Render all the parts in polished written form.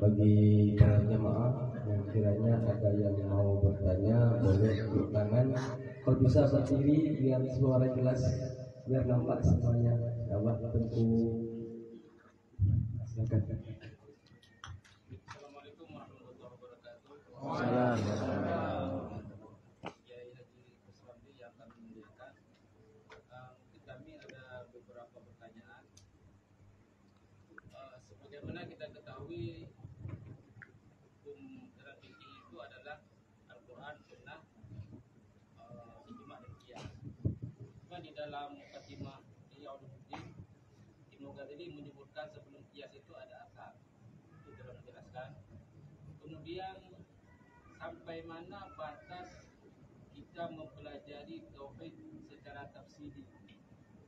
Bagi para jemaah yang kiranya ada yang mau bertanya, boleh angkat tangan. Kalau bisa berdiri biar suara jelas, biar nampak semuanya. Jawab tentu. Silakan. Assalamualaikum warahmatullahi wabarakatuh. Assalamualaikum. Kiai Haji Kusramli yang kami muliakan. Mungkin kami ada beberapa pertanyaan. Sebagaimana kita ketahui, hukum dalam fikih itu adalah Al-Quran, Sunnah, Ijma' dan Qiyas. Cuma di dalam Mukadimah Ihya Ulumuddin, Ibnu Ghazali menyebutkan sebelum Qiyas itu ada asar. Itu dalam menjelaskan. Kemudian sampai mana batas kita mempelajari tauhid secara tafsiri?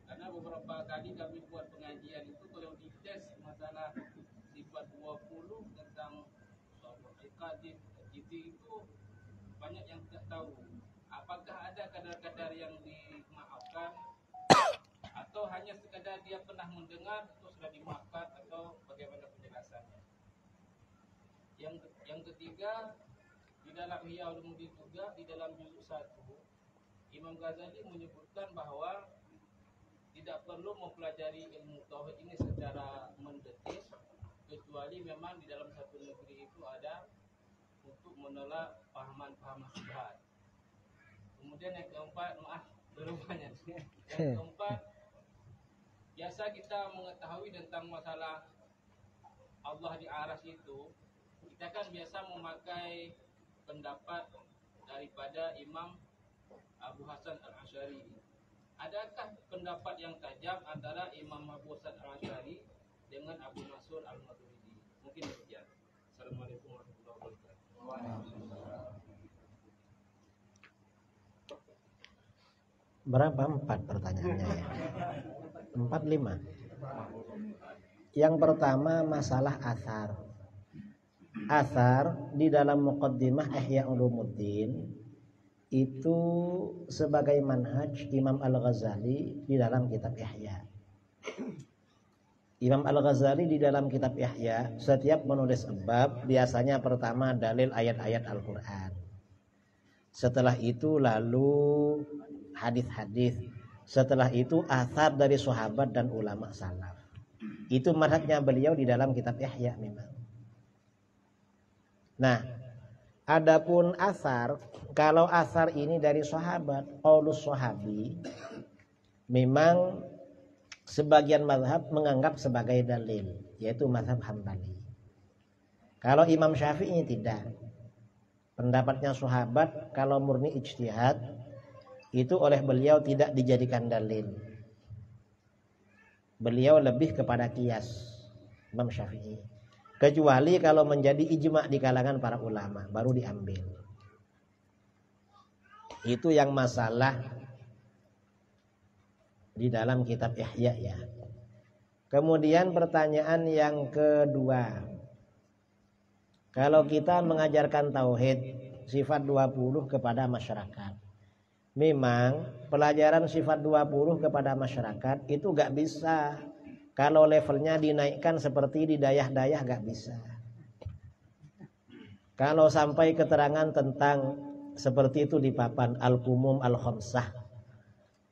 Karena beberapa kali kami buat pengajian itu kalau dites masalah sifat 20 tentang iqadim, gitu itu banyak yang tidak tahu. Apakah ada kadar-kadar yang dimaafkan atau hanya sekadar dia pernah mendengar itu sudah dimaafkan atau bagaimana penjelasannya? Yang ketiga, di dalam Ihya Ulumuddin juga di dalam juz 1 Imam Ghazali menyebutkan bahwa tidak perlu mempelajari ilmu tauhid ini secara mendetil kecuali memang di dalam satu negeri itu ada untuk menolak pahaman-pahaman syubhat. Kemudian yang keempat, maaf berubahnya. Yang keempat, biasa kita mengetahui tentang masalah Allah di aras itu, kita kan biasa memakai pendapat daripada Imam Abu Hasan Al-Asy'ari. Adakah pendapat yang tajam antara Imam Abu Hasan Al-Asy'ari dengan Abu Mansur Al-Maturidi? Mungkin demikian. Assalamualaikum warahmatullahi wabarakatuh. Berapa? 4 pertanyaannya ya? 4, 5. Yang pertama masalah athar. Athar di dalam Muqaddimah Ihya Ulumuddin itu sebagai manhaj Imam Al-Ghazali di dalam kitab Ihya. Imam Al-Ghazali di dalam kitab Ihya setiap menulis bab biasanya pertama dalil ayat-ayat Al-Quran. Setelah itu lalu hadis-hadis. Setelah itu athar dari sahabat dan ulama salaf. Itu manhajnya beliau di dalam kitab Ihya memang. Nah, adapun asar, kalau asar ini dari sahabat, qaulus sahabi, memang sebagian mazhab menganggap sebagai dalil, yaitu mazhab Hambali. Kalau Imam Syafi'i tidak. Pendapatnya sahabat kalau murni ijtihad itu oleh beliau tidak dijadikan dalil. Beliau lebih kepada qiyas, Imam Syafi'i. Kecuali kalau menjadi ijma' di kalangan para ulama baru diambil. Itu yang masalah di dalam kitab Ihya ya. Kemudian pertanyaan yang kedua. Kalau kita mengajarkan tauhid sifat 20 kepada masyarakat. Memang pelajaran sifat 20 kepada masyarakat itu gak bisa. Kalau levelnya dinaikkan seperti di dayah-dayah gak bisa. Kalau sampai keterangan tentang seperti itu di papan al-kumum al-khamsah,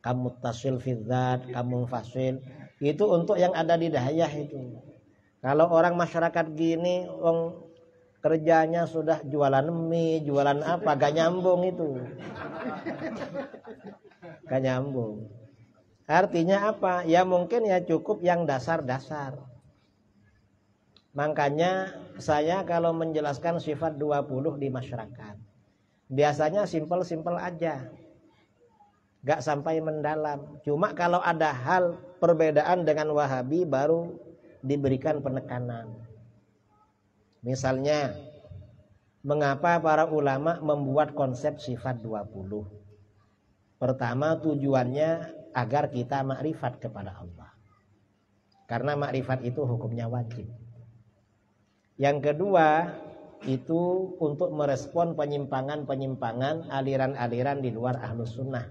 kamu tasil fidzat, kamu fasil, itu untuk yang ada di dayah itu. Kalau orang masyarakat gini, kerjanya sudah jualan mie, jualan apa, gak nyambung itu. Gak nyambung. Artinya apa? Ya mungkin ya cukup yang dasar-dasar. Makanya saya kalau menjelaskan sifat 20 di masyarakat, biasanya simpel-simpel aja. Gak sampai mendalam. Cuma kalau ada hal perbedaan dengan Wahabi baru diberikan penekanan. Misalnya, mengapa para ulama membuat konsep sifat 20? Pertama tujuannya agar kita makrifat kepada Allah. Karena makrifat itu hukumnya wajib. Yang kedua, itu untuk merespon penyimpangan-penyimpangan aliran-aliran di luar Ahlus Sunnah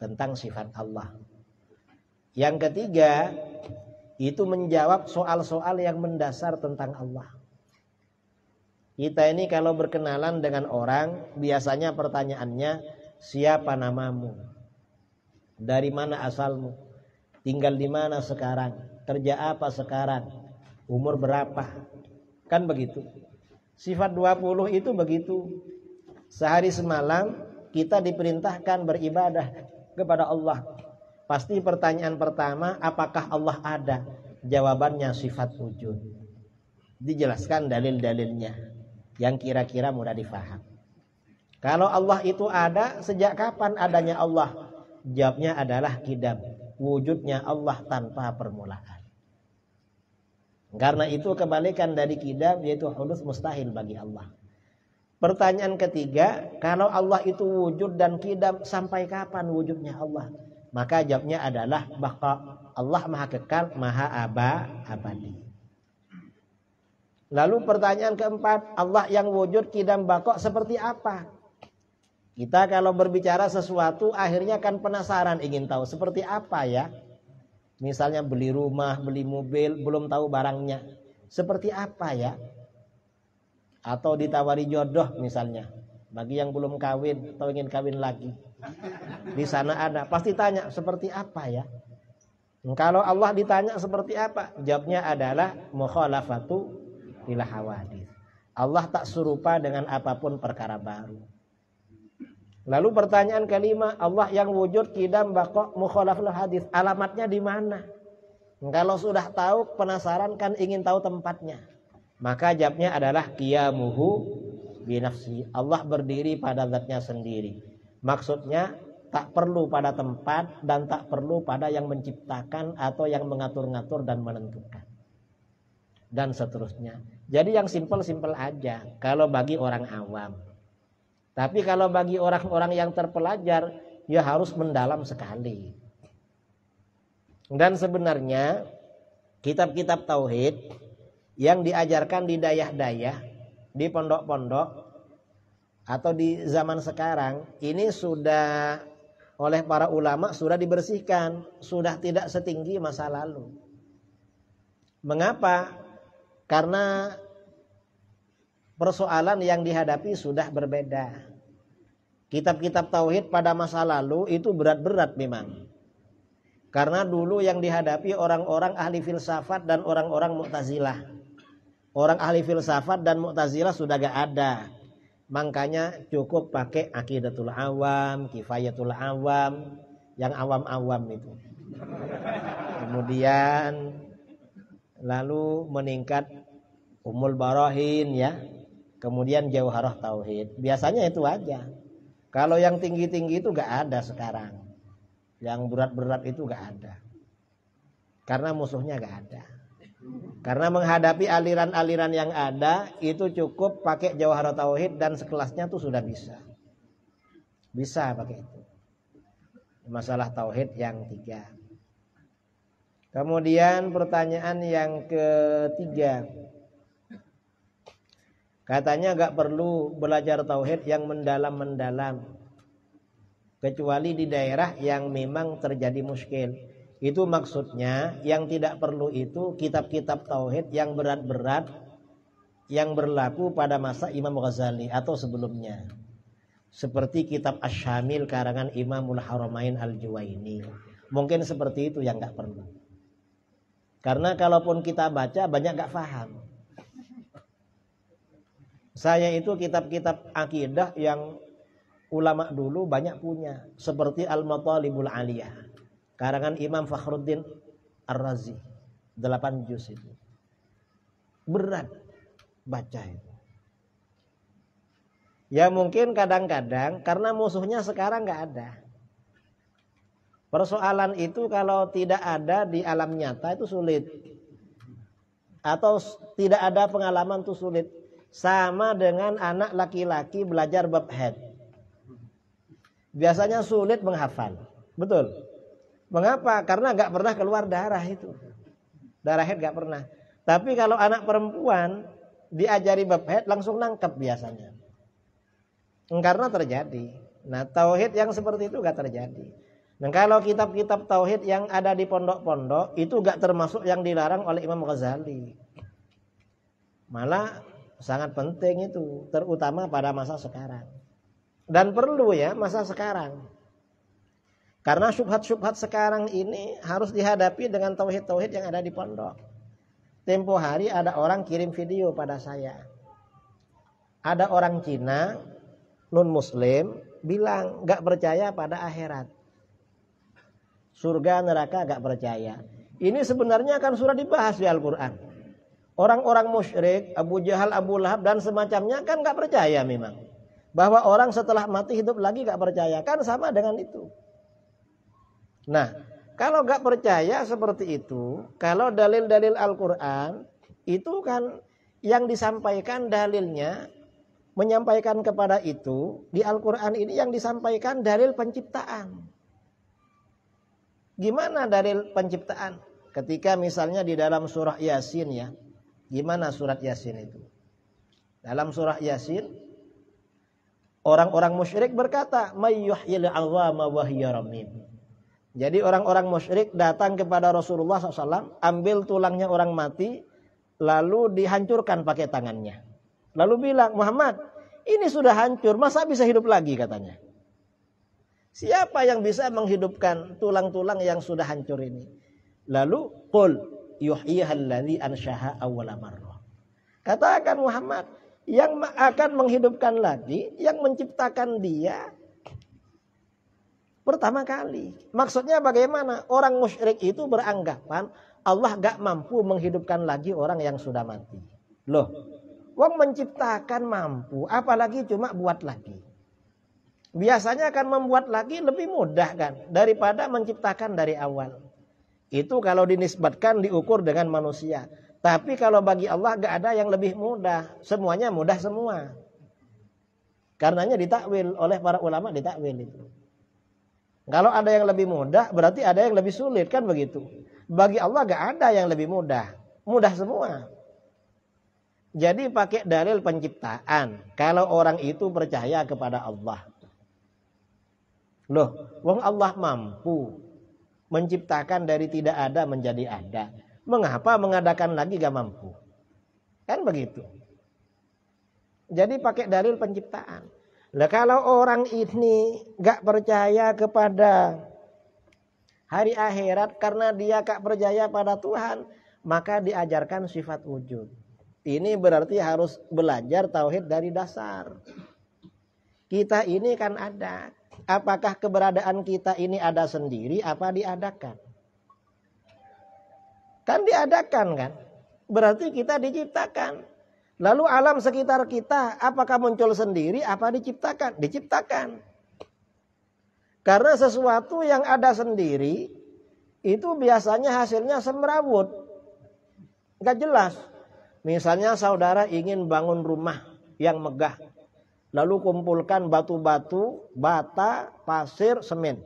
tentang sifat Allah. Yang ketiga, itu menjawab soal-soal yang mendasar tentang Allah. Kita ini kalau berkenalan dengan orang, biasanya pertanyaannya, siapa namamu? Dari mana asalmu? Tinggal di mana sekarang? Kerja apa sekarang? Umur berapa? Kan begitu. Sifat 20 itu begitu. Sehari semalam kita diperintahkan beribadah kepada Allah. Pasti pertanyaan pertama, apakah Allah ada? Jawabannya sifat wujud. Dijelaskan dalil-dalilnya yang kira-kira mudah difaham. Kalau Allah itu ada, sejak kapan adanya Allah? Jawabnya adalah qidam, wujudnya Allah tanpa permulaan. Karena itu kebalikan dari qidam, yaitu huduts, mustahil bagi Allah. Pertanyaan ketiga, kalau Allah itu wujud dan qidam, sampai kapan wujudnya Allah? Maka jawabnya adalah baqa. Allah maha kekal, maha abadi. Lalu pertanyaan keempat, Allah yang wujud qidam baqa seperti apa? Kita kalau berbicara sesuatu akhirnya kan penasaran, ingin tahu seperti apa ya. Misalnya beli rumah, beli mobil, belum tahu barangnya. Seperti apa ya? Atau ditawari jodoh misalnya. Bagi yang belum kawin atau ingin kawin lagi. Di sana ada, pasti tanya seperti apa ya? Kalau Allah ditanya seperti apa? Jawabnya adalah mukhalafatu lil hawadits. Allah tak serupa dengan apapun perkara baru. Lalu pertanyaan kelima, Allah yang wujud qidam baqa mukhalaful hadits, alamatnya di mana? Kalau sudah tahu, penasaran kan, ingin tahu tempatnya. Maka jawabnya adalah qiyamuhu binafsi. Allah berdiri pada zatnya sendiri. Maksudnya tak perlu pada tempat dan tak perlu pada yang menciptakan atau yang mengatur-ngatur dan menentukan. Dan seterusnya. Jadi yang simpel-simpel aja kalau bagi orang awam. Tapi kalau bagi orang-orang yang terpelajar, ya harus mendalam sekali. Dan sebenarnya kitab-kitab tauhid yang diajarkan di dayah-dayah, di pondok-pondok atau di zaman sekarang ini sudah oleh para ulama sudah dibersihkan, sudah tidak setinggi masa lalu. Mengapa? Karena persoalan yang dihadapi sudah berbeda. Kitab-kitab tauhid pada masa lalu itu berat-berat memang. Karena dulu yang dihadapi orang-orang ahli filsafat dan orang-orang Mu'tazilah. Orang ahli filsafat dan Mu'tazilah sudah gak ada. Makanya cukup pakai Aqidatul Awam, Kifayatul Awam, yang awam-awam itu. Kemudian lalu meningkat Ummul Barahin ya. Kemudian Jauharah Tauhid. Biasanya itu aja. Kalau yang tinggi-tinggi itu gak ada sekarang. Yang berat-berat itu gak ada. Karena musuhnya gak ada. Karena menghadapi aliran-aliran yang ada, itu cukup pakai Jauharah Tauhid dan sekelasnya tuh sudah bisa. Bisa pakai itu. Masalah Tauhid yang 3. Kemudian pertanyaan yang ketiga. Katanya gak perlu belajar tauhid yang mendalam-mendalam kecuali di daerah yang memang terjadi muskil. Itu maksudnya yang tidak perlu itu kitab-kitab tauhid yang berat-berat yang berlaku pada masa Imam Ghazali atau sebelumnya. Seperti kitab Asy-Syamil karangan Imamul Haramain Al-Juwaini. Mungkin seperti itu yang gak perlu. Karena kalaupun kita baca banyak gak paham. Saya itu kitab-kitab akidah yang ulama dulu banyak punya. Seperti Al-Matalibul Aliyah karangan Imam Fakhruddin Ar-Razi. 8 juz itu. Berat baca itu. Ya mungkin kadang-kadang karena musuhnya sekarang gak ada. Persoalan itu kalau tidak ada di alam nyata itu sulit. Atau tidak ada pengalaman itu sulit. Sama dengan anak laki-laki belajar bab haid. Biasanya sulit menghafal. Betul. Mengapa? Karena gak pernah keluar darah itu. Darah haid gak pernah. Tapi kalau anak perempuan diajari bab haid langsung nangkep biasanya. Karena terjadi. Nah tauhid yang seperti itu gak terjadi. Nah kalau kitab-kitab tauhid yang ada di pondok-pondok itu gak termasuk yang dilarang oleh Imam Ghazali. Malah Sangat penting itu, terutama pada masa sekarang. Dan perlu ya masa sekarang. Karena syubhat-syubhat sekarang ini harus dihadapi dengan tauhid-tauhid yang ada di pondok. Tempo hari ada orang kirim video pada saya. Ada orang Cina, non-muslim, bilang gak percaya pada akhirat. Surga, neraka gak percaya. Ini sebenarnya kan sudah dibahas di Al-Quran. Orang-orang musyrik, Abu Jahal, Abu Lahab dan semacamnya kan gak percaya memang. Bahwa orang setelah mati hidup lagi gak percaya. Kan sama dengan itu. Nah, kalau gak percaya seperti itu, kalau dalil-dalil Al-Quran, itu kan yang disampaikan dalilnya, menyampaikan kepada itu, di Al-Quran ini yang disampaikan dalil penciptaan. Gimana dalil penciptaan? Ketika misalnya di dalam surah Yasin ya, gimana surat Yasin itu? Dalam surah Yasin, orang-orang musyrik berkata, "May yuhyil 'azama wa hiya ramim." Jadi orang-orang musyrik datang kepada Rasulullah SAW, ambil tulangnya orang mati, lalu dihancurkan pakai tangannya. Lalu bilang, "Muhammad, ini sudah hancur, masa bisa hidup lagi?" katanya. Siapa yang bisa menghidupkan tulang-tulang yang sudah hancur ini? Lalu, "Qul yuhyihalladzi anshaha awwala marrah." Katakan Muhammad, yang akan menghidupkan lagi, yang menciptakan dia pertama kali. Maksudnya bagaimana? Orang musyrik itu beranggapan Allah gak mampu menghidupkan lagi orang yang sudah mati. Loh, wong menciptakan mampu, apalagi cuma buat lagi. Biasanya akan membuat lagi lebih mudah kan daripada menciptakan dari awal. Itu kalau dinisbatkan diukur dengan manusia. Tapi kalau bagi Allah gak ada yang lebih mudah. Semuanya mudah semua. Karenanya ditakwil oleh para ulama, ditakwil itu. Kalau ada yang lebih mudah, berarti ada yang lebih sulit, kan begitu. Bagi Allah gak ada yang lebih mudah. Mudah semua. Jadi pakai dalil penciptaan. Kalau orang itu percaya kepada Allah. Loh, wong Allah mampu menciptakan dari tidak ada menjadi ada. Mengapa mengadakan lagi gak mampu? Kan begitu. Jadi pakai dalil penciptaan. Nah, kalau orang ini gak percaya kepada hari akhirat karena dia gak percaya pada Tuhan, maka diajarkan sifat wujud. Ini berarti harus belajar tauhid dari dasar. Kita ini kan ada. Apakah keberadaan kita ini ada sendiri apa diadakan? Kan diadakan kan? Berarti kita diciptakan. Lalu alam sekitar kita apakah muncul sendiri apa diciptakan? Diciptakan. Karena sesuatu yang ada sendiri itu biasanya hasilnya semrawut. Gak jelas. Misalnya saudara ingin bangun rumah yang megah. Lalu kumpulkan batu-batu, bata, pasir, semen.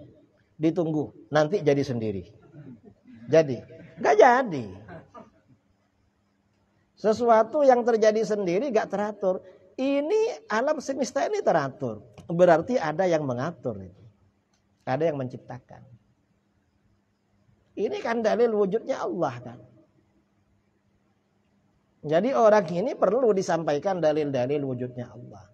Ditunggu. Nanti jadi sendiri. Jadi. Gak jadi. Sesuatu yang terjadi sendiri gak teratur. Ini alam semesta ini teratur. Berarti ada yang mengatur. Ada yang menciptakan. Ini kan dalil wujudnya Allah kan. Jadi orang ini perlu disampaikan dalil-dalil wujudnya Allah.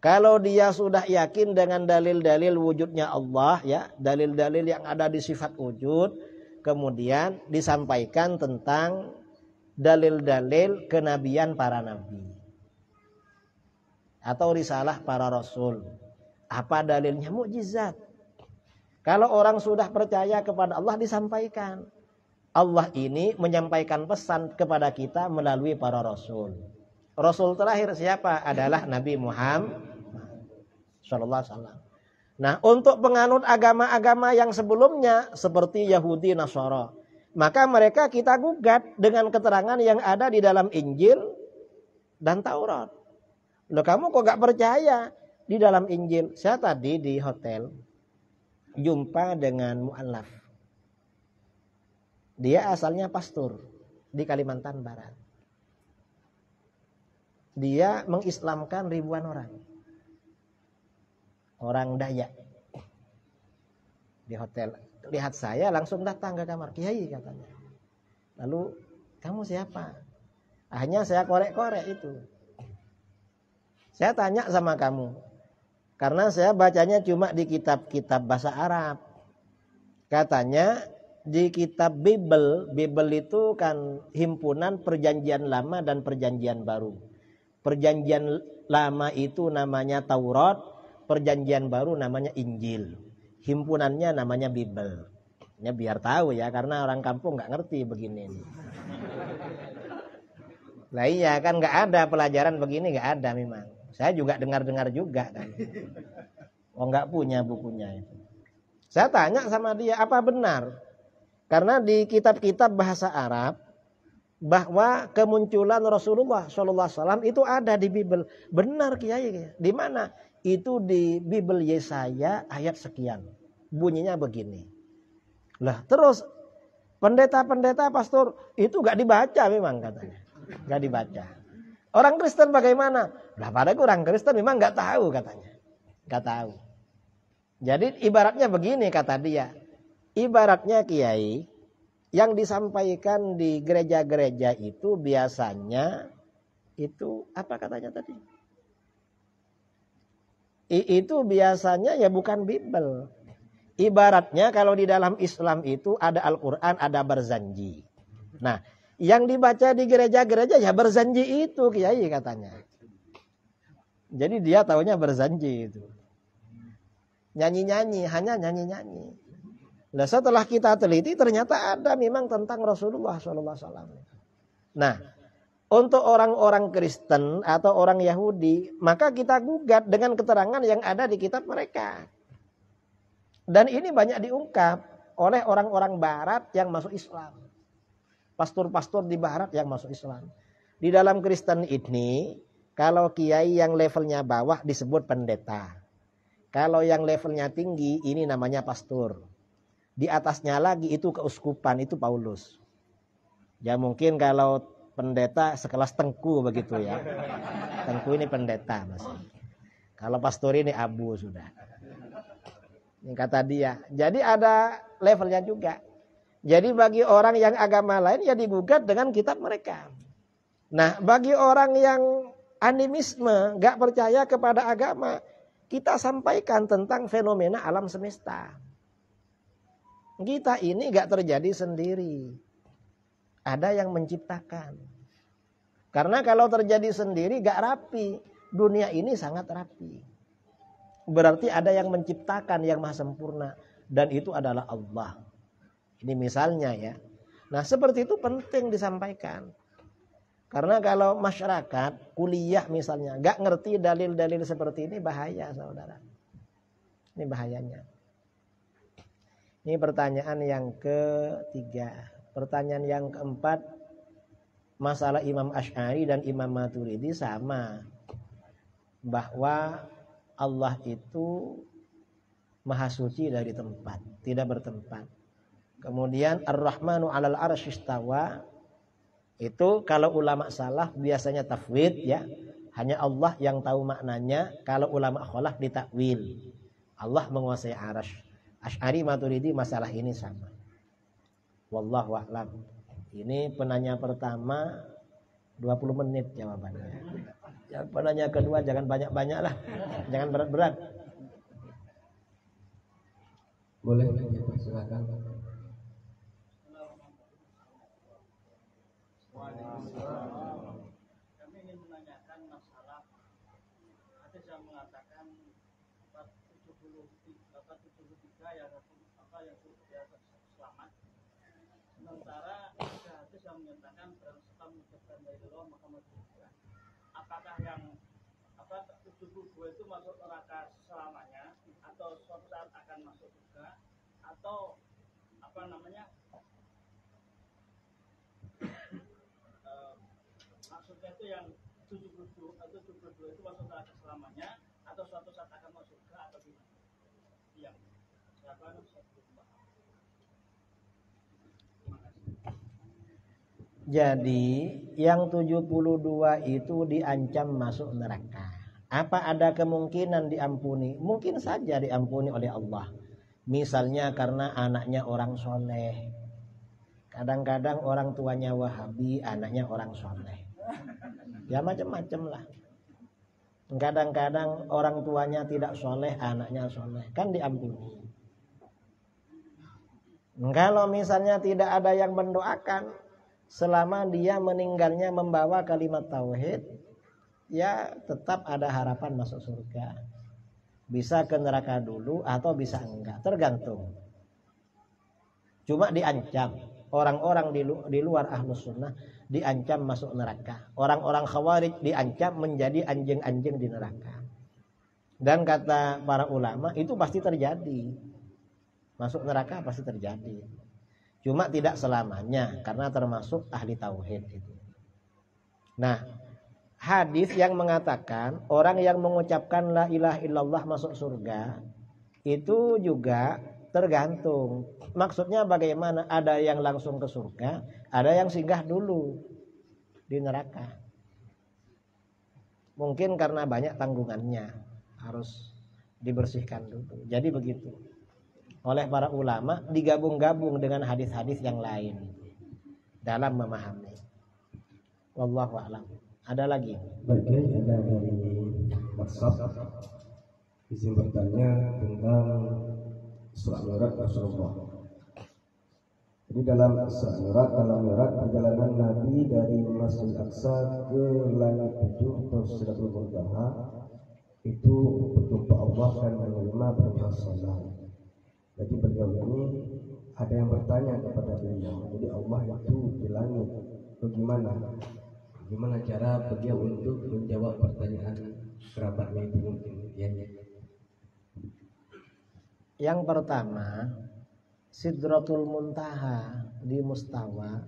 Kalau dia sudah yakin dengan dalil-dalil wujudnya Allah, ya, dalil-dalil yang ada di sifat wujud, kemudian disampaikan tentang dalil-dalil kenabian para nabi atau risalah para rasul. Apa dalilnya? Mukjizat. Kalau orang sudah percaya kepada Allah, disampaikan. Allah ini menyampaikan pesan kepada kita melalui para rasul. Rasul terakhir siapa? Adalah Nabi Muhammad sallallahu alaihi wasallam. Nah, untuk penganut agama-agama yang sebelumnya seperti Yahudi, Nasara, maka mereka kita gugat dengan keterangan yang ada di dalam Injil dan Taurat. Loh, kamu kok gak percaya di dalam Injil? Saya tadi di hotel jumpa dengan mu'alaf. Dia asalnya pastor di Kalimantan Barat. Dia mengislamkan ribuan orang. Orang Dayak. Di hotel. Lihat saya langsung datang ke kamar. Kiai katanya. Lalu, kamu siapa? Akhirnya saya korek-korek itu. Saya tanya sama kamu, karena saya bacanya cuma di kitab-kitab bahasa Arab. Katanya di kitab Bible itu kan himpunan perjanjian lama dan perjanjian baru. Perjanjian lama itu namanya Taurat, perjanjian baru namanya Injil. Himpunannya namanya Bible. Ya biar tahu ya, karena orang kampung nggak ngerti begini. Lah iya kan nggak ada pelajaran begini, nggak ada memang. Saya juga dengar-dengar juga kan. Oh nggak punya bukunya itu. Saya tanya sama dia, apa benar? Karena di kitab-kitab bahasa Arab bahwa kemunculan Rasulullah SAW itu ada di Bible. Benar Kiai. Di mana? Itu di Bible Yesaya ayat sekian. Bunyinya begini. Lah terus pendeta-pendeta pastor itu gak dibaca memang katanya. Gak dibaca. Orang Kristen bagaimana? Lah pada orang Kristen memang gak tahu katanya. Gak tahu. Jadi ibaratnya begini kata dia. Ibaratnya Kiai, yang disampaikan di gereja-gereja itu biasanya itu apa katanya tadi? Itu biasanya ya bukan Bible. Ibaratnya kalau di dalam Islam itu ada Al-Quran, ada berjanji. Nah, yang dibaca di gereja-gereja ya berjanji itu Kiai katanya. Jadi dia taunya berjanji itu. Nyanyi-nyanyi, hanya nyanyi-nyanyi. Nah setelah kita teliti ternyata ada memang tentang Rasulullah SAW. Nah untuk orang-orang Kristen atau orang Yahudi maka kita gugat dengan keterangan yang ada di kitab mereka. Dan ini banyak diungkap oleh orang-orang Barat yang masuk Islam. Pastor-pastor di Barat yang masuk Islam. Di dalam Kristen ini kalau kiai yang levelnya bawah disebut pendeta. Kalau yang levelnya tinggi ini namanya pastor. Di atasnya lagi itu keuskupan, itu Paulus. Ya mungkin kalau pendeta sekelas Tengku begitu ya. Tengku ini pendeta masih. Kalau pastor ini abu sudah. Ini kata dia. Jadi ada levelnya juga. Jadi bagi orang yang agama lain ya digugat dengan kitab mereka. Nah bagi orang yang animisme, gak percaya kepada agama, kita sampaikan tentang fenomena alam semesta. Kita ini gak terjadi sendiri. Ada yang menciptakan. Karena kalau terjadi sendiri gak rapi. Dunia ini sangat rapi. Berarti ada yang menciptakan yang maha sempurna. Dan itu adalah Allah. Ini misalnya ya. Nah seperti itu penting disampaikan. Karena kalau masyarakat kuliah misalnya gak ngerti dalil-dalil seperti ini bahaya saudara. Ini bahayanya. Ini pertanyaan yang ketiga. Pertanyaan yang keempat. Masalah Imam Asy'ari dan Imam Maturidi sama. Bahwa Allah itu maha suci dari tempat. Tidak bertempat. Kemudian Ar-Rahmanu 'alal 'arsy istawa. Itu kalau ulama salaf biasanya tafwid ya. Hanya Allah yang tahu maknanya. Kalau ulama khalaf ditakwil. Allah menguasai arsy. Asy'ari Maturidi masalah ini sama. Wallahu a'lam. Ini penanya pertama 20 menit jawabannya. Yang penanya kedua jangan banyak-banyak lah. Jangan berat-berat. Boleh silakan. Kami ingin menanyakan masalah hadis yang mengatakan 73 yang selamat. Sementara ada hadis yang menyatakan barang siapa mengucapkan la ilaha illallah maka masuk surga. Apakah yang 72 itu masuk neraka selamanya atau suatu saat akan masuk surga atau maksudnya itu yang 72 atau 72 itu masuk neraka selamanya atau suatu saat akan masuk surga atau gimana? Yang Jadi yang 72 itu diancam masuk neraka. Apa ada kemungkinan diampuni? Mungkin saja diampuni oleh Allah. Misalnya karena anaknya orang soleh. Kadang-kadang orang tuanya Wahabi, anaknya orang soleh. Ya macam-macam lah. Kadang-kadang orang tuanya tidak soleh, anaknya soleh, kan diampuni. Kalau misalnya tidak ada yang mendoakan, selama dia meninggalnya membawa kalimat tauhid, ya tetap ada harapan masuk surga. Bisa ke neraka dulu atau bisa enggak, tergantung. Cuma diancam. Orang-orang di luar ahlus sunnah diancam masuk neraka. Orang-orang khawarij diancam menjadi anjing-anjing di neraka. Dan kata para ulama itu pasti terjadi. Masuk neraka pasti terjadi. Cuma tidak selamanya karena termasuk ahli tauhid itu. Nah, hadis yang mengatakan orang yang mengucapkan la ilaha illallah masuk surga itu juga tergantung. Maksudnya bagaimana? Ada yang langsung ke surga, ada yang singgah dulu di neraka. Mungkin karena banyak tanggungannya, harus dibersihkan dulu. Jadi begitu. Oleh para ulama digabung-gabung dengan hadis-hadis yang lain dalam memahami. Wallahu a'lam. Ada lagi? Baik, ada dari WhatsApp izin bertanya tentang Isra Mi'raj Rasulullah. Jadi dalam Isra Mi'raj perjalanan Nabi dari Masjidil Aqsa ke langit 7 atau Sidratul Muntaha itu berjumpa Allah dan menerima perintah salat. Jadi beliau ini ada yang bertanya kepada beliau. Jadi Allah itu di langit. Bagaimana cara beliau untuk menjawab pertanyaan kerabatnya itu mungkin? Yang pertama, Sidratul Muntaha di Mustawa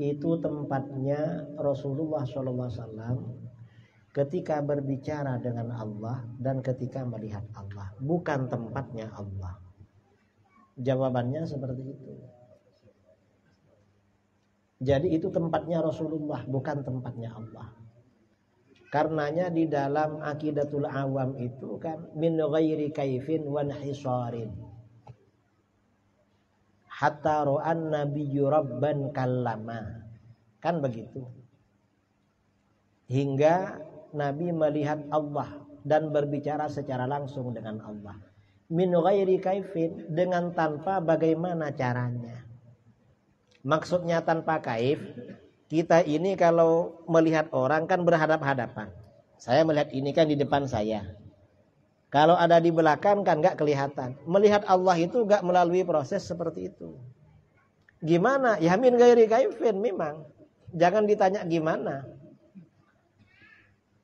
itu tempatnya Rasulullah SAW ketika berbicara dengan Allah dan ketika melihat Allah, bukan tempatnya Allah. Jawabannya seperti itu. Jadi itu tempatnya Rasulullah, bukan tempatnya Allah. Karenanya di dalam Aqidatul Awam itu kan min ghairi kaifin wan hisarin. Hatta ra'an nabiyyu rabban kallama. Kan begitu. Hingga Nabi melihat Allah dan berbicara secara langsung dengan Allah. Min ghairi kaifin, dengan tanpa bagaimana caranya. Maksudnya tanpa kaif, kita ini kalau melihat orang kan berhadap-hadapan. Saya melihat ini kan di depan saya. Kalau ada di belakang kan gak kelihatan. Melihat Allah itu gak melalui proses seperti itu. Gimana? Ya min ghairi kaifin memang. Jangan ditanya gimana.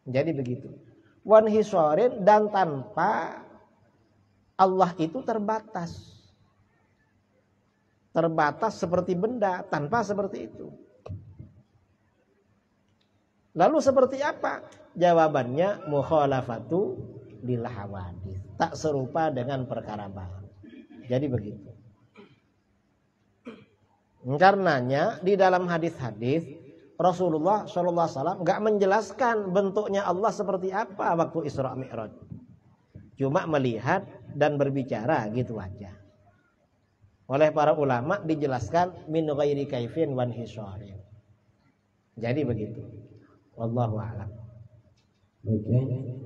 Jadi begitu. Wan hisarin, dan tanpa Allah itu terbatas. Terbatas seperti benda, tanpa seperti itu. Lalu seperti apa? Jawabannya mukhalafatu lil hawadits. Tak serupa dengan perkara baru. Jadi begitu. Karenanya di dalam hadis-hadis Rasulullah SAW gak menjelaskan bentuknya Allah seperti apa waktu Isra Mi'raj. Cuma melihat dan berbicara gitu aja. Oleh para ulama dijelaskan min ghairi kaifin wan hisarin. Jadi begitu. Wallahu a'lam. Baik,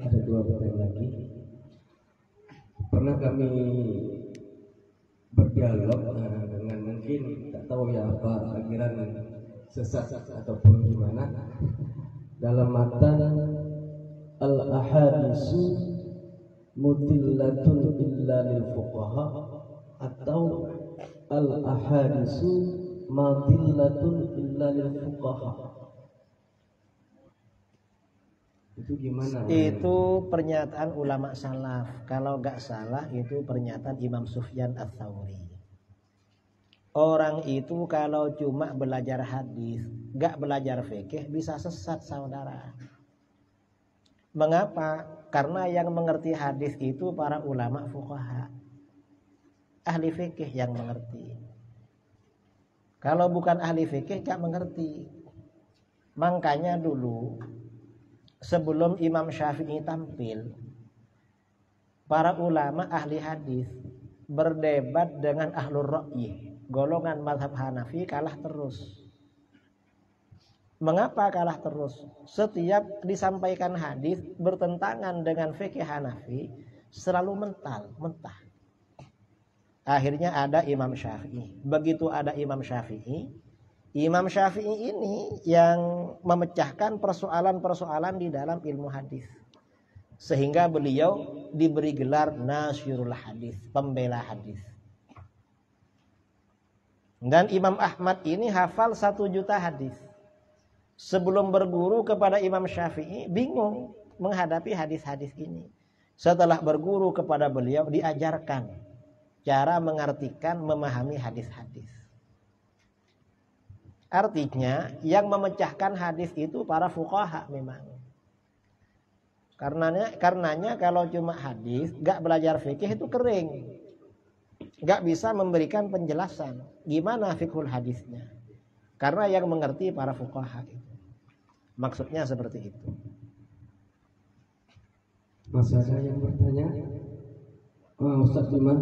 ada dua pertanyaan lagi. Pernah kami berdialog dengan mungkin tak tahu ya apa akhiran sesat ataupun gimana dalam matan al-ahadisu mutillatun illa lil fuqaha atau al-ahadisu madillatun illa lil fuqaha. Itu gimana? Itu pernyataan ulama salaf. Kalau gak salah itu pernyataan Imam Sufyan Ats-Tsauri. Orang itu kalau cuma belajar hadis, gak belajar fikih, bisa sesat saudara. Mengapa? Karena yang mengerti hadis itu para ulama fuqaha, ahli fikih yang mengerti. Kalau bukan ahli fikih gak mengerti. Makanya dulu sebelum Imam Syafi'i tampil, para ulama ahli hadis berdebat dengan ahlur ra'yi. Golongan mazhab Hanafi kalah terus. Mengapa kalah terus? Setiap disampaikan hadis bertentangan dengan fikih Hanafi selalu mentah. Akhirnya ada Imam Syafi'i. Begitu ada Imam Syafi'i ini yang memecahkan persoalan-persoalan di dalam ilmu hadis. Sehingga beliau diberi gelar Nasyirul Hadis, pembela hadis. Dan Imam Ahmad ini hafal 1 juta hadis. Sebelum berguru kepada Imam Syafi'i, bingung menghadapi hadis-hadis ini. Setelah berguru kepada beliau, diajarkan cara mengartikan, memahami hadis-hadis. Artinya, yang memecahkan hadis itu para fuqaha memang. Karenanya kalau cuma hadis, gak belajar fikih itu kering. Gak bisa memberikan penjelasan gimana fiqhul hadisnya. Karena yang mengerti para fuqaha itu. Maksudnya seperti itu. Masih ada yang bertanya? Ustaz Iman,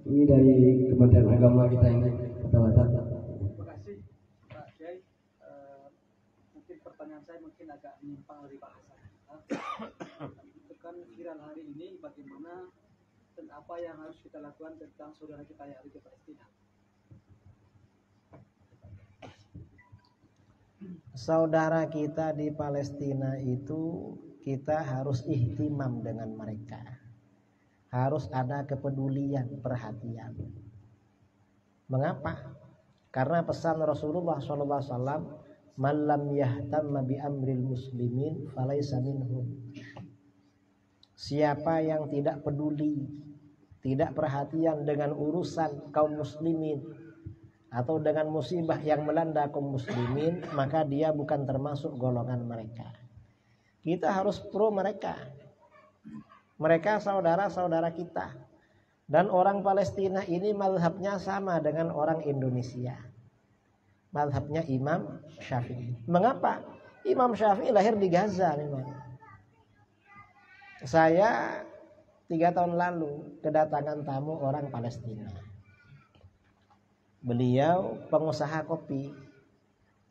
ini dari Kementerian Agama kita ini, kata-kata. Terima kasih Pak Kiai. Mungkin pertanyaan saya mungkin agak menyimpang dari bahasa. Itu kan viral hari ini, bagaimana dan apa yang harus kita lakukan tentang saudara kita yang ada di Palestina. Saudara kita di Palestina itu kita harus ihtimam dengan mereka. Harus ada kepedulian, perhatian. Mengapa? Karena pesan Rasulullah SAW, "Man lam yahtamma bi amril muslimin falaysa minhum." Siapa yang tidak peduli, tidak perhatian dengan urusan kaum muslimin atau dengan musibah yang melanda kaum muslimin, maka dia bukan termasuk golongan mereka. Kita harus pro mereka. Mereka saudara-saudara kita. Dan orang Palestina ini mazhabnya sama dengan orang Indonesia. Mazhabnya Imam Syafi'i. Mengapa? Imam Syafi'i lahir di Gaza memang. Saya 3 tahun lalu kedatangan tamu orang Palestina. Beliau pengusaha kopi.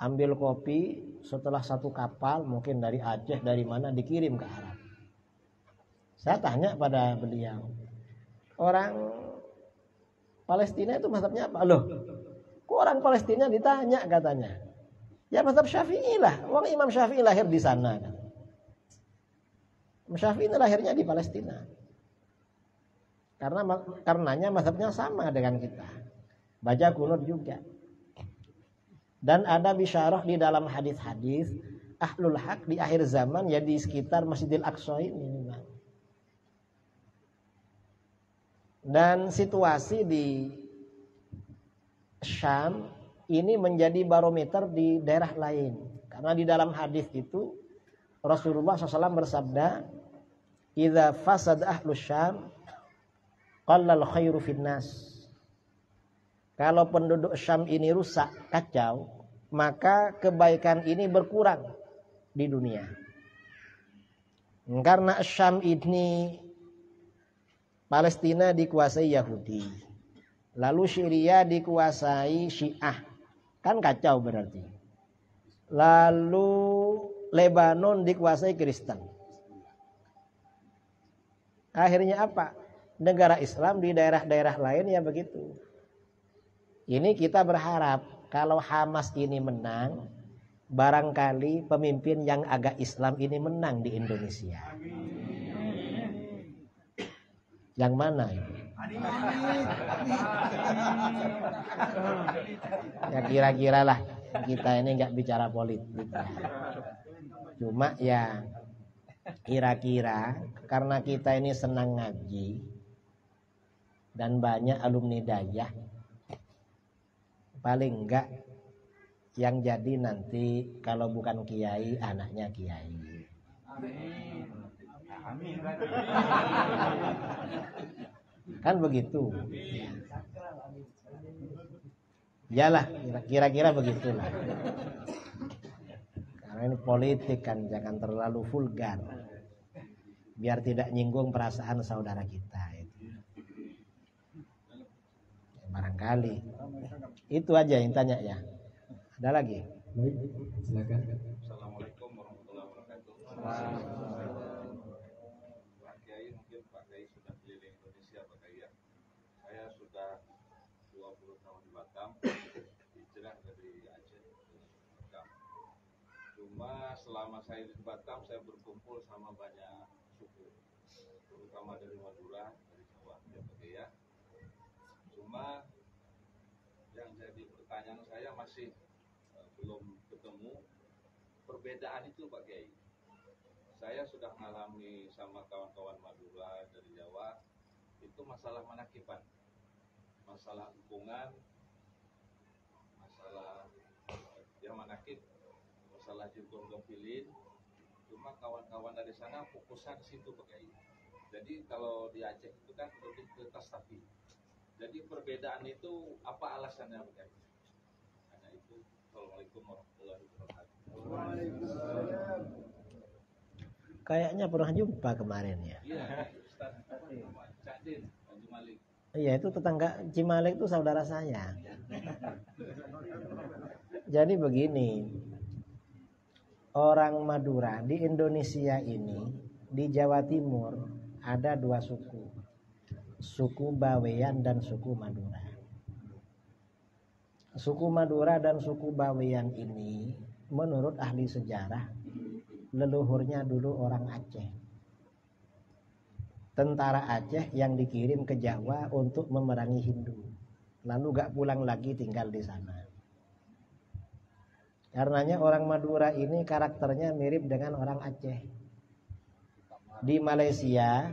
Ambil kopi setelah 1 kapal, mungkin dari Aceh, dari mana, dikirim ke Arab. Saya tanya pada beliau, orang Palestina itu mazhabnya apa? Loh, kok orang Palestina ditanya katanya? Ya mazhab Syafi'i lah. Wong Imam Syafi'i lahir di sana. Imam Syafi'i ini lahirnya di Palestina. Karenanya mazhabnya sama dengan kita. Baca kunut juga. Dan ada bisyarah di dalam hadis-hadis ahlul haq di akhir zaman ya di sekitar Masjidil Aqsa ini. Dan situasi di Syam ini menjadi barometer di daerah lain. Karena di dalam hadis itu Rasulullah SAW bersabda, "Idza fasad ahlus Syam qallal khairu finnas." Kalau penduduk Syam ini rusak, kacau, maka kebaikan ini berkurang di dunia. Karena Syam ini, Palestina dikuasai Yahudi. Lalu Syria dikuasai Syiah. Kan kacau berarti. Lalu Lebanon dikuasai Kristen. Akhirnya apa? Negara Islam di daerah-daerah lain ya begitu. Ini kita berharap kalau Hamas ini menang, barangkali pemimpin yang agak Islam ini menang di Indonesia. Yang mana itu? Ya kira-kira lah, kita ini nggak bicara politik. Cuma ya kira-kira karena kita ini senang ngaji dan banyak alumni dayah, paling enggak yang jadi nanti kalau bukan kiai anaknya kiai. Amin. Kan begitu. Yalah, kira-kira begitulah. Karena ini politik kan, jangan terlalu vulgar. Biar tidak nyinggung perasaan saudara kita itu. Barangkali. Itu aja yang tanya ya. Ada lagi? Baik, silakan. Assalamualaikum warahmatullahi wabarakatuh. Pak Kiai, mungkin Pak Kiai sudah keliling Indonesia, Pak Kiai ya. Saya sudah 20 tahun di Batam, hijrah dari Aceh ke Batam. Cuma selama saya di Batam, saya berkumpul sama banyak suku, terutama dari Madura, dari Jawa, ya Pak Kiai ya. Cuma yang jadi pertanyaan saya masih belum ketemu perbedaan itu Pak Kiai. Saya sudah mengalami sama kawan-kawan Madura dari Jawa itu masalah manakiban, masalah hubungan, masalah ya manakib, masalah jukun gofilin. Cuma kawan-kawan dari sana fokusnya ke situ Pak Kiai. Jadi kalau di Aceh itu kan lebih ke tasawuf. Jadi perbedaan itu apa alasannya Pak Kiai? Karena itu. Assalamualaikum warahmatullahi wabarakatuh. Kayaknya pernah jumpa kemarin ya. Iya, Ustaz Cak Din, Haji Malik. Iya, itu tetangga Cimalik itu saudara saya. Jadi begini, orang Madura di Indonesia ini, di Jawa Timur ada dua suku, suku Bawean dan suku Madura. Suku Madura dan suku Bawean ini menurut ahli sejarah leluhurnya dulu orang Aceh. Tentara Aceh yang dikirim ke Jawa untuk memerangi Hindu. Lalu gak pulang lagi tinggal di sana. Karenanya orang Madura ini karakternya mirip dengan orang Aceh. Di Malaysia,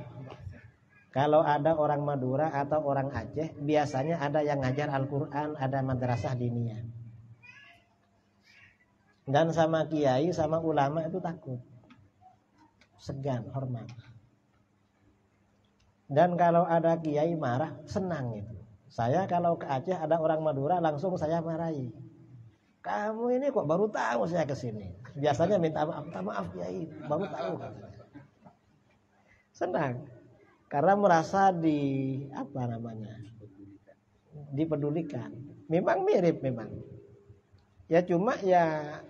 kalau ada orang Madura atau orang Aceh, biasanya ada yang ngajar Al-Quran, ada madrasah diniyah. Dan sama kiai, sama ulama itu takut, segan, hormat. Dan kalau ada kiai marah, senang itu. Saya kalau ke Aceh ada orang Madura, langsung saya marahi. Kamu ini kok baru tahu saya kesini. Biasanya minta maaf kiai, baru tahu. Senang. Karena merasa dipedulikan. Memang mirip memang. Ya cuma ya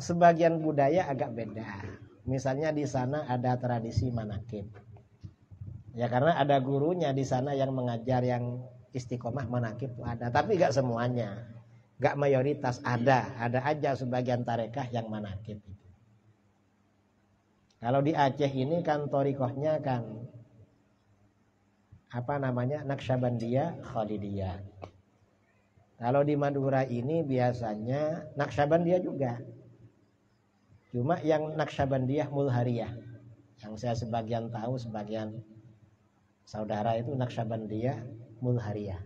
sebagian budaya agak beda. Misalnya di sana ada tradisi manakib. Ya karena ada gurunya di sana yang mengajar yang istiqomah manakib ada, tapi gak semuanya. Gak mayoritas, ada aja sebagian tarekah yang manakib. Kalau di Aceh ini kan torikohnya kan Naqsyabandiyah, Khalidiyah. Kalau di Madura ini biasanya Naqsyabandiyah juga. Cuma yang Naqsyabandiyah Mulhariyah. Yang saya sebagian tahu, sebagian saudara itu Naqsyabandiyah Mulhariyah.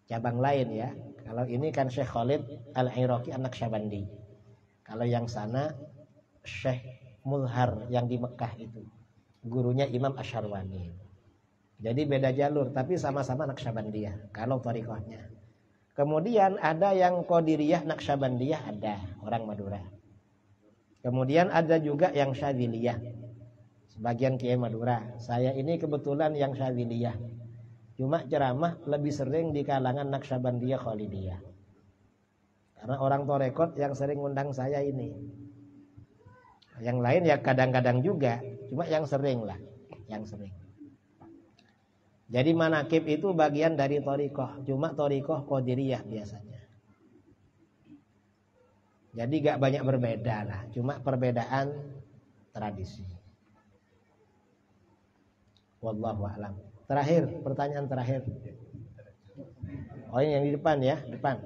Cabang lain ya. Kalau ini kan Syekh Khalid Al-Iraqi An-Naqsyabandi. Kalau yang sana Syekh Mulhar yang di Mekah itu, gurunya Imam Asyarwani. Jadi beda jalur, tapi sama-sama Naqsyabandiyah kalau thariqahnya. Kemudian ada yang Qadiriyah Naqsyabandiyah, ada orang Madura. Kemudian ada juga yang Syadziliyah, sebagian kiai Madura. Saya ini kebetulan yang Syadziliyah. Cuma ceramah lebih sering di kalangan Naqsyabandiyah Khalidiyah. Karena orang Torekot yang sering undang saya ini. Yang lain ya kadang-kadang juga, cuma yang sering lah, yang sering. Jadi manakib itu bagian dari thariqah, cuma thariqah Qadiriyah biasanya. Jadi gak banyak berbeda lah, cuma perbedaan tradisi. Wallahu a'lam. Terakhir, pertanyaan terakhir. Oh ini yang di depan ya, depan.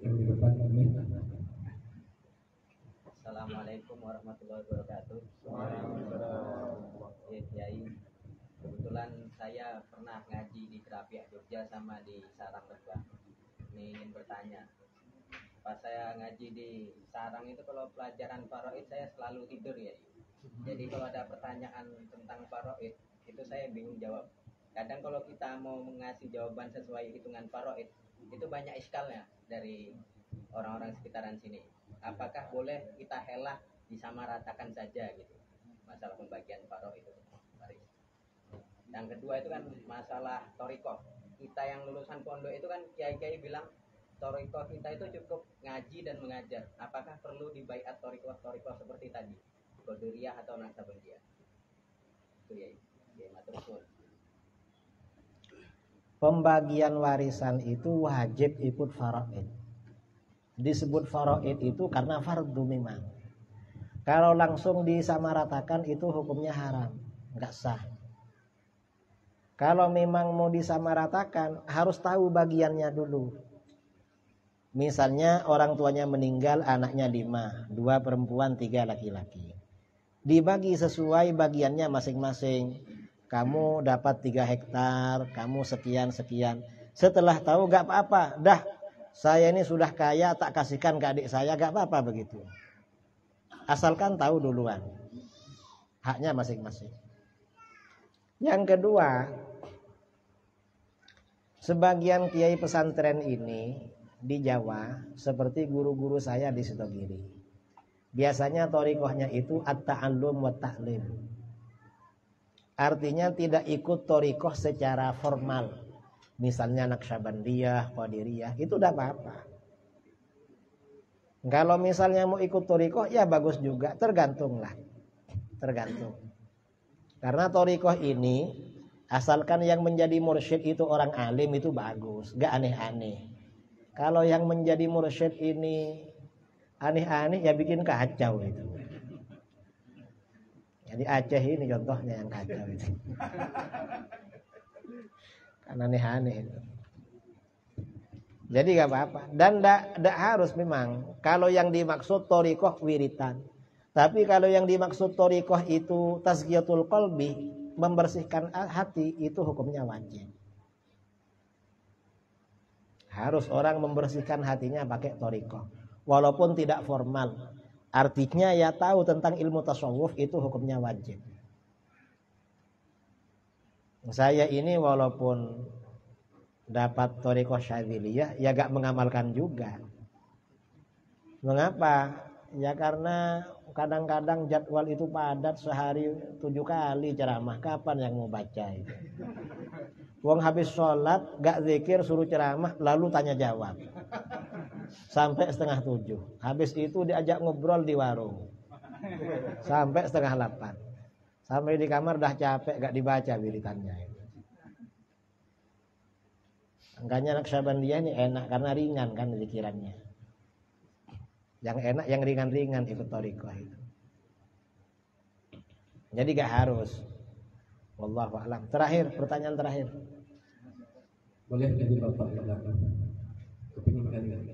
Yang di depan ini. Assalamualaikum warahmatullahi wabarakatuh. Ya, Kiai. Kebetulan saya pernah ngaji di Kerapiak Jogja sama di Sarang Lebak. Ini ingin bertanya. Pas saya ngaji di Sarang itu kalau pelajaran faraid saya selalu tidur ya. Jadi kalau ada pertanyaan tentang faraid itu saya bingung jawab. Kadang kalau kita mau mengasih jawaban sesuai hitungan faraid itu banyak iskalnya dari orang-orang sekitaran sini. Apakah boleh kita helah disamaratakan saja gitu masalah pembagian faraid itu? Yang kedua itu kan masalah thariqah. Kita yang lulusan pondok itu kan kiai-kiai bilang torikoh kita itu cukup ngaji dan mengajar. Apakah perlu dibaiat torikoh seperti tadi, Qadiriyah atau Naksabandiyah? Itu ya, matur suwun. Pembagian warisan itu wajib ikut faraid. Disebut faraid itu karena fardu memang. Kalau langsung disamaratakan itu hukumnya haram, nggak sah. Kalau memang mau disamaratakan harus tahu bagiannya dulu. Misalnya orang tuanya meninggal, anaknya 5, 2 perempuan, 3 laki-laki. Dibagi sesuai bagiannya masing-masing. Kamu dapat 3 hektar, kamu sekian-sekian. Setelah tahu gak apa-apa, dah saya ini sudah kaya, tak kasihkan ke adik saya, gak apa-apa begitu. Asalkan tahu duluan haknya masing-masing. Yang kedua, sebagian kiai pesantren ini di Jawa seperti guru-guru saya di Sitogiri. Biasanya thariqahnya itu at-ta'allum wa ta'lim. Artinya tidak ikut thariqah secara formal. Misalnya Naksabandiyah, Qadiriyah, itu tidak apa-apa. Kalau misalnya mau ikut thariqah ya bagus juga, tergantung. Karena thariqah ini asalkan yang menjadi mursyid itu orang alim itu bagus, gak aneh-aneh. Kalau yang menjadi mursyid ini aneh-aneh ya bikin kacau itu. Jadi Aceh ini contohnya yang kacau itu. Kan aneh-aneh itu. Jadi gak apa-apa. Dan gak harus memang. Kalau yang dimaksud thariqah wiritan. Tapi kalau yang dimaksud thariqah itu tazkiyatul qalbi, membersihkan hati, itu hukumnya wajib. Harus orang membersihkan hatinya pakai thariqah. Walaupun tidak formal. Artinya ya tahu tentang ilmu tasawuf, itu hukumnya wajib. Saya ini walaupun dapat thariqah Syadziliyah ya gak mengamalkan juga. Mengapa? Ya karena kadang-kadang jadwal itu padat, sehari 7 kali ceramah. Kapan yang mau baca itu? Wong habis sholat gak zikir, suruh ceramah, lalu tanya jawab sampai 6:30. Habis itu diajak ngobrol di warung sampai 7:30. Sampai di kamar dah capek, gak dibaca wiritannya. Makanya Naksabandiyah ini enak karena ringan kan zikirannya. Yang enak yang ringan-ringan ikut thariqah itu. Jadi gak harus. Wallahu a'lam. Terakhir, pertanyaan terakhir. Boleh jadi Bapak ke belakang. Kepingin kali.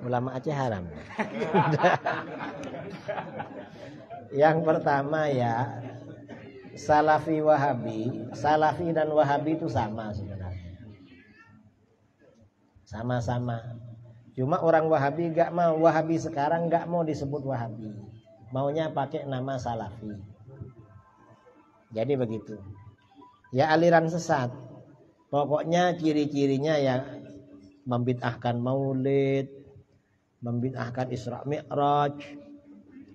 Ulama Aceh haram. Yang pertama ya, Salafi Wahabi, Salafi dan Wahabi itu sama sebenarnya. Sama-sama. Cuma orang Wahabi gak mau, Wahabi sekarang gak mau disebut Wahabi. Maunya pakai nama Salafi. Jadi begitu. Ya aliran sesat. Pokoknya ciri-cirinya ya membid'ahkan maulid, membid'ahkan Isra Mi'raj,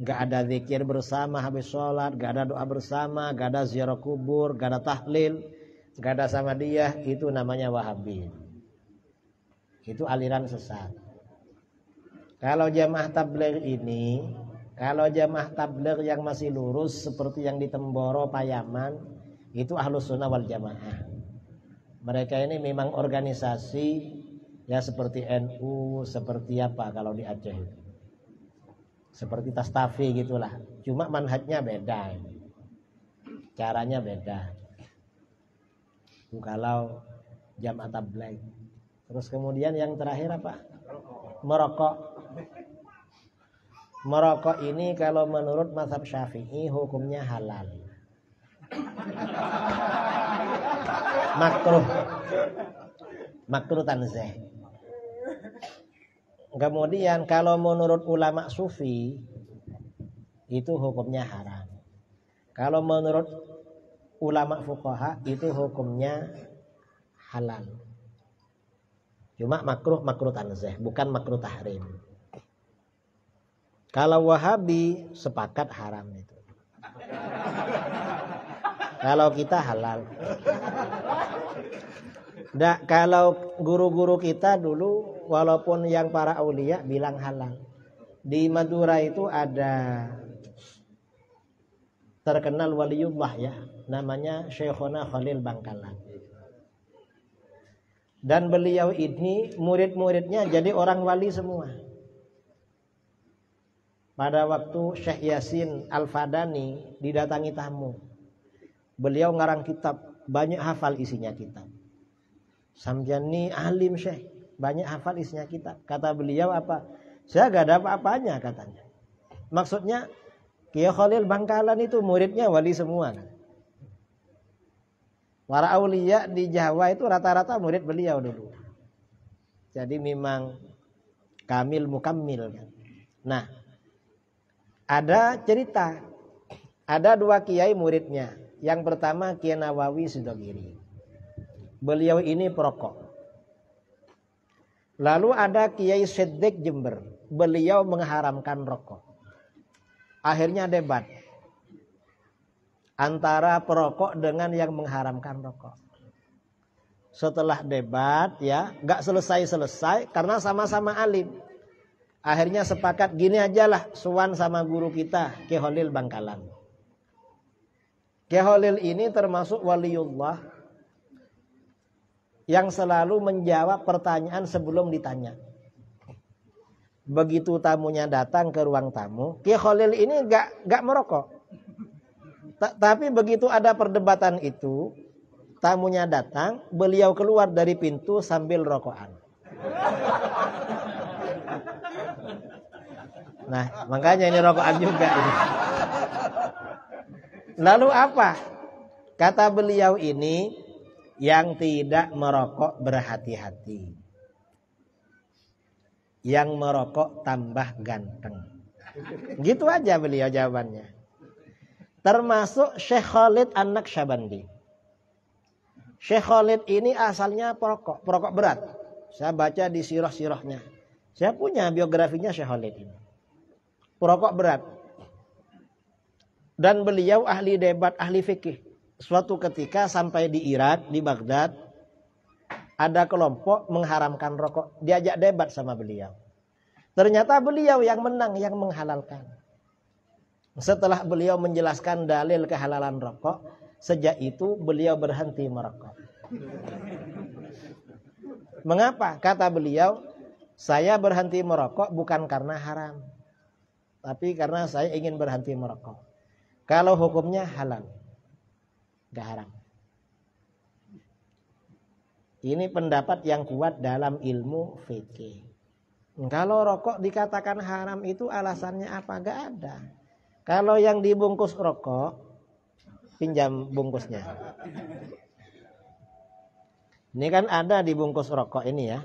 gak ada zikir bersama habis sholat, gak ada doa bersama, gak ada ziarah kubur, gak ada tahlil, gak ada samadiyah, itu namanya Wahabi. Itu aliran sesat. Kalau jamaah tabligh ini, kalau jamaah tabligh yang masih lurus seperti yang di Temboro, Payaman, itu Ahlus Sunnah wal Jamaah. Mereka ini memang organisasi ya seperti NU, seperti apa kalau di Aceh itu. Seperti Tastafi gitulah. Cuma manhajnya beda. Caranya beda. Kalau jamaah tabligh. Terus kemudian yang terakhir apa? Merokok. merokok ini kalau menurut mazhab Syafi'i hukumnya halal. Makruh tanzih. Kemudian kalau menurut ulama sufi itu hukumnya haram. Kalau menurut ulama fuqaha itu hukumnya halal. Cuma makruh tanzih, bukan makruh tahrim. Kalau Wahabi sepakat haram itu. Kalau kita halal. Nah, kalau guru-guru kita dulu walaupun yang para aulia bilang halal. Di Madura itu ada terkenal waliullah ya, namanya Syekhona Khalil Bangkalan. Dan beliau ini murid-muridnya jadi orang wali semua. Pada waktu Syekh Yasin Al-Fadani didatangi tamu, beliau ngarang kitab, banyak hafal isinya kitab. Samjani alim Syekh, banyak hafal isinya kitab. Kata beliau apa? Saya gak ada apa-apanya katanya. Maksudnya Kiai Khalil Bangkalan itu muridnya wali semua. Para aulia di Jawa itu rata-rata murid beliau dulu. Jadi memang kamil mukammil kan. Nah, ada cerita, ada dua kiai muridnya. Yang pertama Kiai Nawawi Sidogiri. Beliau ini perokok. Lalu ada Kiai Siddiq Jember. Beliau mengharamkan rokok. Akhirnya debat antara perokok dengan yang mengharamkan rokok. Setelah debat ya, gak selesai-selesai karena sama-sama alim. Akhirnya sepakat gini aja lah, suwan sama guru kita Kiai Khalil Bangkalan. Kiai Khalil ini termasuk waliullah yang selalu menjawab pertanyaan sebelum ditanya. Begitu tamunya datang ke ruang tamu, Kiai Khalil ini gak merokok. Tapi begitu ada perdebatan itu, tamunya datang, beliau keluar dari pintu sambil rokokan. Nah, makanya ini rokokan juga ini. Lalu apa? Kata beliau ini, yang tidak merokok berhati-hati. Yang merokok tambah ganteng. Gitu aja beliau jawabannya. Termasuk Syekh Khalid An-Naqsyabandi. Syekh Khalid ini asalnya perokok berat. Saya baca di sirah-sirahnya. Saya punya biografinya Syekh Khalid ini. Perokok berat. Dan beliau ahli debat, ahli fikih. Suatu ketika sampai di Irak, di Baghdad, ada kelompok mengharamkan rokok. Diajak debat sama beliau. Ternyata beliau yang menang, yang menghalalkan. Setelah beliau menjelaskan dalil kehalalan rokok, sejak itu beliau berhenti merokok. Mengapa? Kata beliau, saya berhenti merokok bukan karena haram. Tapi karena saya ingin berhenti merokok. Kalau hukumnya halal, gak haram. Ini pendapat yang kuat dalam ilmu fikih. Kalau rokok dikatakan haram itu alasannya apa? Gak ada. Kalau yang dibungkus rokok, pinjam bungkusnya. Ini kan ada dibungkus rokok ini ya.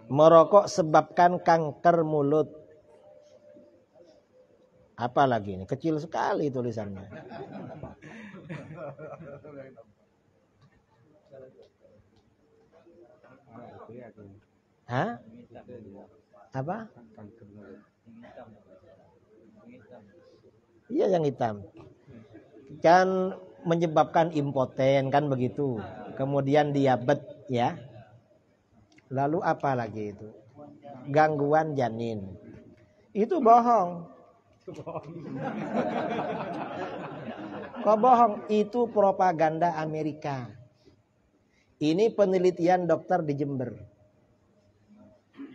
Merokok sebabkan kanker mulut. Apa lagi ini? Kecil sekali tulisannya. Hah? Apa? Iya yang hitam. Kan menyebabkan impoten kan begitu. Kemudian diabetes ya. Lalu apa lagi itu? Gangguan janin. Itu bohong. Kok bohong? Itu propaganda Amerika. Ini penelitian dokter di Jember.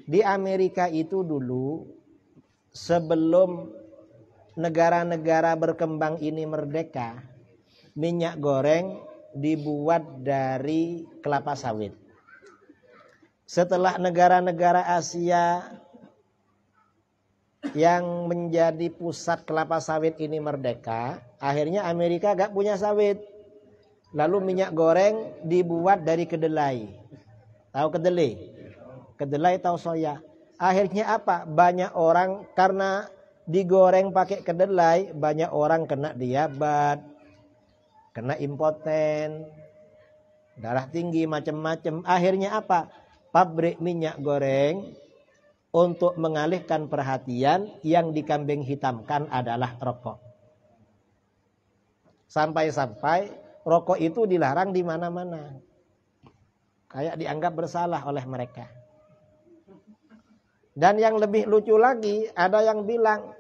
Di Amerika itu dulu sebelum negara-negara berkembang ini merdeka, minyak goreng dibuat dari kelapa sawit. Setelah negara-negara Asia yang menjadi pusat kelapa sawit ini merdeka, akhirnya Amerika gak punya sawit. Lalu minyak goreng dibuat dari kedelai. Tahu kedelai? Kedelai tahu soya. Akhirnya apa? Banyak orang karena digoreng pakai kedelai, banyak orang kena diabetes, kena impoten, darah tinggi, macam-macam. Akhirnya apa? Pabrik minyak goreng untuk mengalihkan perhatian yang dikambing hitamkan adalah rokok. Sampai-sampai rokok itu dilarang di mana-mana. Kayak dianggap bersalah oleh mereka. Dan yang lebih lucu lagi, ada yang bilang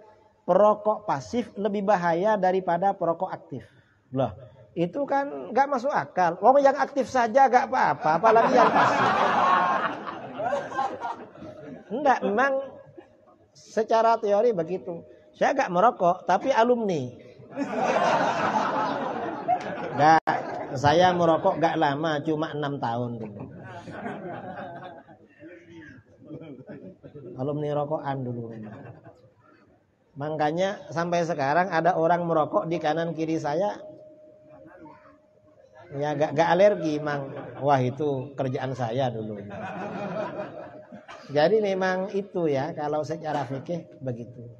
perokok pasif lebih bahaya daripada perokok aktif. Loh, itu kan gak masuk akal. Wong yang aktif saja gak apa-apa, apalagi yang pasif. Enggak, memang secara teori begitu. Saya gak merokok, tapi alumni. Gak, saya merokok gak lama, cuma 6 tahun dulu. Alumni rokokan dulu. Makanya sampai sekarang ada orang merokok di kanan kiri saya, ya gak alergi, mang. Wah, itu kerjaan saya dulu. Jadi memang itu ya, kalau secara fikih begitu.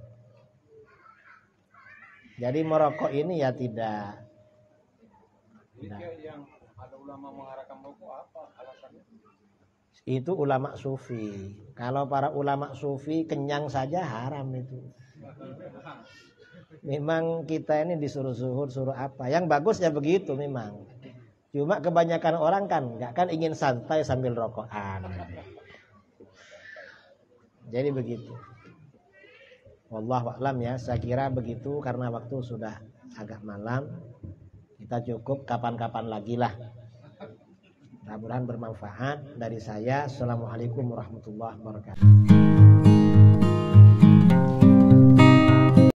Jadi merokok ini ya tidak. Yang ada ulama mengarahkan merokok apa alasannya? Itu ulama sufi. Kalau para ulama sufi kenyang saja haram itu. Memang kita ini disuruh zuhud, suruh apa. Yang bagus ya begitu memang. Cuma kebanyakan orang kan nggak kan ingin santai sambil rokokan. Jadi begitu. Wallahu a'lam ya. Saya kira begitu karena waktu sudah agak malam. Kita cukup kapan-kapan lagi lah. Mudah-mudahan bermanfaat. Dari saya, assalamualaikum warahmatullahi wabarakatuh.